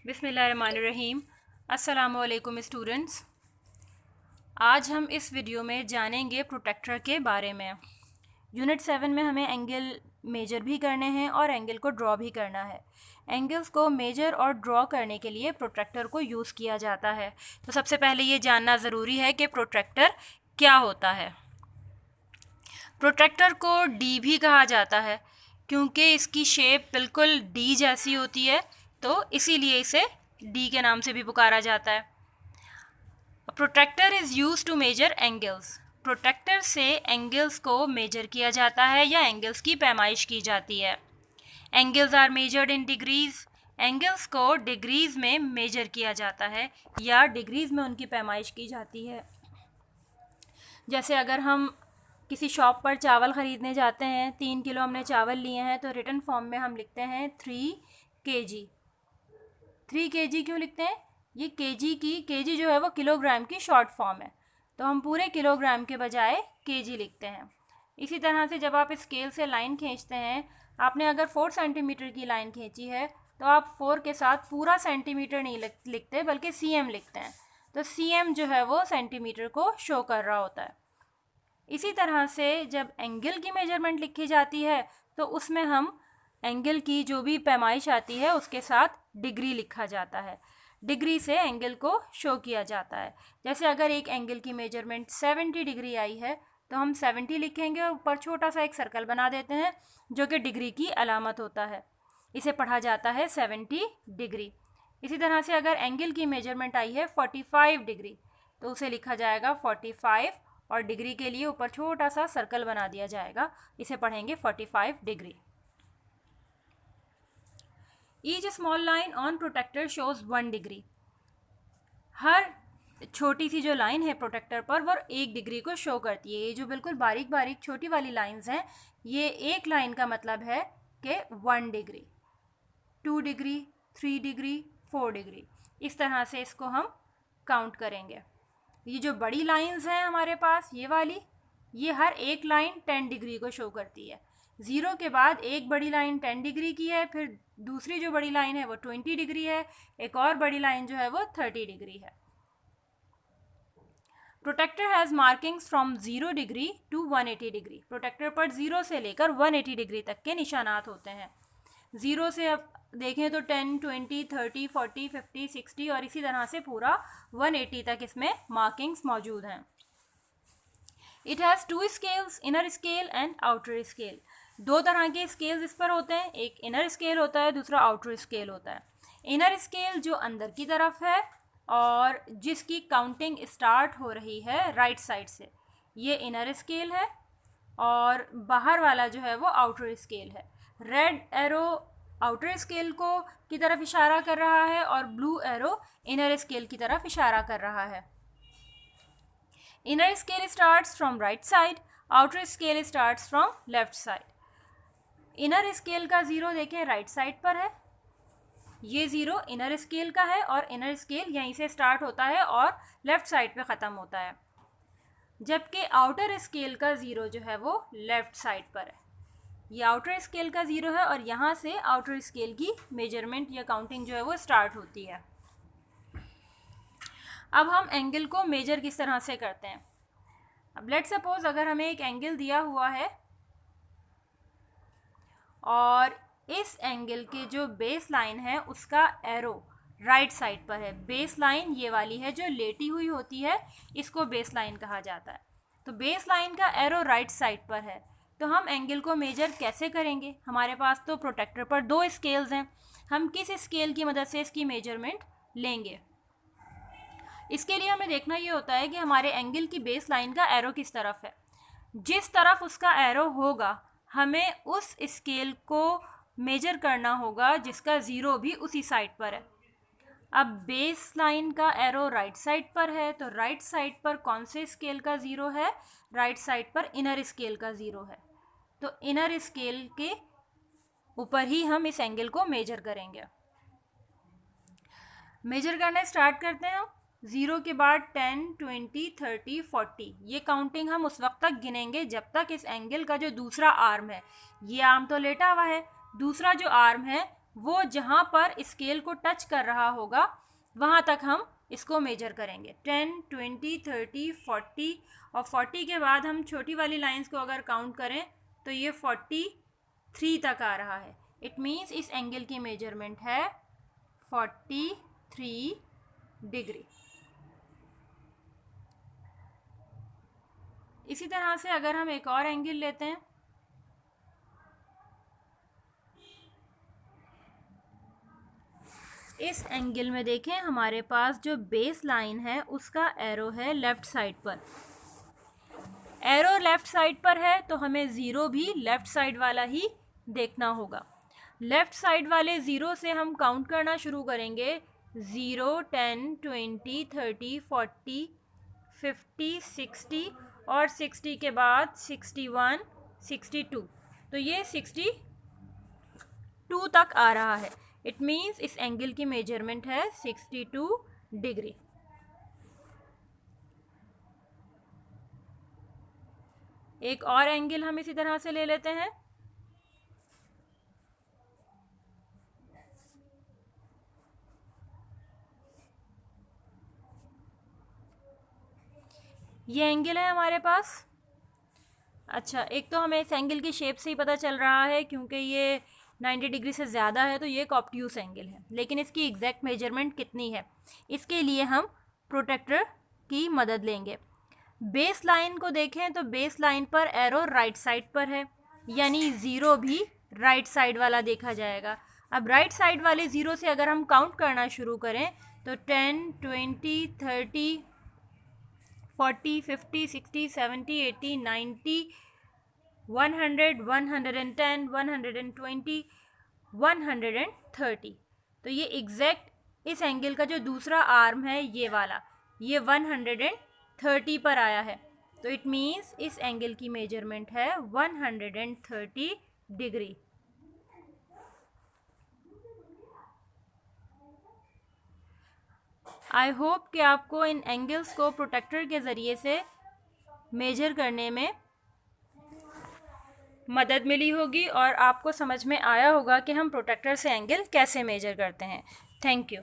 बिस्मिल्लाहिर्रहमानिर्रहीम। अस्सलामुअलैकुम स्टूडेंट्स। आज हम इस वीडियो में जानेंगे प्रोट्रैक्टर के बारे में। यूनिट 7 में हमें एंगल मेजर भी करने हैं और एंगल को ड्रॉ भी करना है। एंगल्स को मेजर और ड्रॉ करने के लिए प्रोट्रैक्टर को यूज़ किया जाता है। तो सबसे पहले ये जानना ज़रूरी है कि प्रोट्रैक्टर क्या होता है। प्रोट्रैक्टर को डी भी कहा जाता है क्योंकि इसकी शेप बिल्कुल डी जैसी होती है, तो इसीलिए इसे डी के नाम से भी पुकारा जाता है। Protractor is use to measure angles. Protractor से एंगल्स को मेजर किया जाता है या एंगल्स की पैमाइश की जाती है। Angles are measured in degrees. Angles को डिग्रीज में मेजर किया जाता है या डिग्रीज में उनकी पैमाइश की जाती है। जैसे अगर हम किसी शॉप पर चावल ख़रीदने जाते हैं, 3 किलो हमने चावल लिए हैं, तो रिटन फॉर्म में हम लिखते हैं 3 kg। 3 kg क्यों लिखते हैं? ये केजी जो है वो किलोग्राम की शॉर्ट फॉर्म है, तो हम पूरे किलोग्राम के बजाय केजी लिखते हैं। इसी तरह से जब आप स्केल से लाइन खींचते हैं, आपने अगर 4 सेंटीमीटर की लाइन खींची है तो आप 4 के साथ पूरा सेंटीमीटर नहीं लिखते बल्कि cm लिखते हैं। तो cm जो है वो सेंटीमीटर को शो कर रहा होता है। इसी तरह से जब एंगल की मेजरमेंट लिखी जाती है तो उसमें हम एंगल की जो भी पैमाइश आती है उसके साथ डिग्री लिखा जाता है। डिग्री से एंगल को शो किया जाता है। जैसे अगर एक एंगल की मेजरमेंट 70 डिग्री आई है तो हम 70 लिखेंगे और ऊपर छोटा सा एक सर्कल बना देते हैं जो कि डिग्री की अलामत होता है। इसे पढ़ा जाता है 70 डिग्री। इसी तरह से अगर एंगल की मेजरमेंट आई है 45 डिग्री तो उसे लिखा जाएगा 45 और डिग्री के लिए ऊपर छोटा सा सर्कल बना दिया जाएगा। इसे पढ़ेंगे 45 degree. Each small line on protractor shows 1 degree. हर छोटी सी जो लाइन है प्रोटेक्टर पर वो 1 डिग्री को शो करती है। ये जो बिल्कुल बारीक बारीक छोटी वाली लाइंस हैं, ये एक लाइन का मतलब है कि 1 डिग्री, 2 डिग्री, 3 डिग्री, 4 डिग्री, इस तरह से इसको हम काउंट करेंगे। ये जो बड़ी लाइंस हैं हमारे पास, ये वाली, ये हर एक लाइन 10 डिग्री को शो करती है। 0 के बाद एक बड़ी लाइन 10 डिग्री की है, फिर दूसरी जो बड़ी लाइन है वो 20 डिग्री है, एक और बड़ी लाइन जो है वो 30 डिग्री है। Protractor has markings from 0 degree to 180 degree. Protractor पर 0 से लेकर 180 डिग्री तक के निशानात होते हैं। 0 से अब देखें तो 10, 20, 30, 40, 50, 60 और इसी तरह से पूरा 180 तक इसमें मार्किंग्स मौजूद हैं। It has 2 scales, inner scale and outer scale. 2 तरह के स्केल्स इस पर होते हैं, एक इनर स्केल होता है, दूसरा आउटर स्केल होता है। इनर स्केल जो अंदर की तरफ है और जिसकी काउंटिंग स्टार्ट हो रही है राइट साइड से, ये इनर स्केल है, और बाहर वाला जो है वो आउटर स्केल है। रेड एरो आउटर स्केल को की तरफ इशारा कर रहा है और ब्लू एरो इनर स्केल की तरफ इशारा कर रहा है। Inner scale starts from right side, outer scale starts from left side. Inner scale का 0 देखें राइट साइड पर है, ये 0 इनर स्केल का है और इनर स्केल यहीं से स्टार्ट होता है और लेफ्ट साइड पे ख़त्म होता है, जबकि आउटर स्केल का 0 जो है वो लेफ्ट साइड पर है। ये आउटर स्केल का 0 है और यहाँ से आउटर स्केल की मेजरमेंट या काउंटिंग जो है वो स्टार्ट होती है। अब हम एंगल को मेजर किस तरह से करते हैं। अब लेट्स सपोज अगर हमें एक एंगल दिया हुआ है और इस एंगल के जो बेस लाइन है उसका एरो राइट साइड पर है। बेस लाइन ये वाली है जो लेटी हुई होती है, इसको बेस लाइन कहा जाता है। तो बेस लाइन का एरो राइट साइड पर है, तो हम एंगल को मेजर कैसे करेंगे। हमारे पास तो प्रोटेक्टर पर 2 स्केल्स हैं, हम किस स्केल की मदद से इसकी मेजरमेंट लेंगे। इसके लिए हमें देखना ये होता है कि हमारे एंगल की बेस लाइन का एरो किस तरफ है। जिस तरफ उसका एरो होगा हमें उस स्केल को मेजर करना होगा जिसका 0 भी उसी साइड पर है। अब बेस लाइन का एरो राइट साइड पर है, तो राइट साइड पर कौन से स्केल का 0 है? राइट साइड पर इनर स्केल का 0 है, तो इनर स्केल के ऊपर ही हम इस एंगल को मेजर करेंगे। मेजर करना स्टार्ट करते हैं हम। 0 के बाद 10, 20, 30, 40, ये काउंटिंग हम उस वक्त तक गिनेंगे जब तक इस एंगल का जो दूसरा आर्म है, ये आर्म तो लेटा हुआ है, दूसरा जो आर्म है वो जहाँ पर स्केल को टच कर रहा होगा वहाँ तक हम इसको मेजर करेंगे। 10, 20, 30, 40 और 40 के बाद हम छोटी वाली लाइंस को अगर काउंट करें तो ये 43 तक आ रहा है। इट मीन्स इस एंगल की मेजरमेंट है 43 डिग्री। इसी तरह से अगर हम एक और एंगल लेते हैं, इस एंगल में देखें हमारे पास जो बेस लाइन है उसका एरो है लेफ़्ट साइड पर। एरो लेफ़्ट साइड पर है तो हमें ज़ीरो भी लेफ़्ट साइड वाला ही देखना होगा। लेफ़्ट साइड वाले ज़ीरो से हम काउंट करना शुरू करेंगे। 0, 10, 20, 30, 40, 50, 60 और 60 के बाद 61, 62। तो ये 62 तक आ रहा है। इट मीन्स इस एंगल की मेजरमेंट है 62 डिग्री। एक और एंगल हम इसी तरह से ले लेते हैं। ये एंगल है हमारे पास। अच्छा, एक तो हमें इस एंगल की शेप से ही पता चल रहा है क्योंकि ये 90 डिग्री से ज़्यादा है तो ये एक ऑब्ट्यूस एंगल है, लेकिन इसकी एग्जैक्ट मेजरमेंट कितनी है इसके लिए हम प्रोट्रैक्टर की मदद लेंगे। बेस लाइन को देखें तो बेस लाइन पर एरो राइट साइड पर है, यानी ज़ीरो भी राइट साइड वाला देखा जाएगा। अब राइट साइड वाले ज़ीरो से अगर हम काउंट करना शुरू करें तो 10, 20, 30, 40, 50, 60, 70, 80, 90, 100, 110, 120, 130। तो ये एग्जैक्ट इस एंगल का जो दूसरा आर्म है ये वाला, ये 130 पर आया है। तो इट मीन्स इस एंगल की मेजरमेंट है 130 डिग्री। आई होप कि आपको इन एंगल्स को प्रोट्रैक्टर के ज़रिए से मेजर करने में मदद मिली होगी और आपको समझ में आया होगा कि हम प्रोट्रैक्टर से एंगल कैसे मेजर करते हैं। Thank you.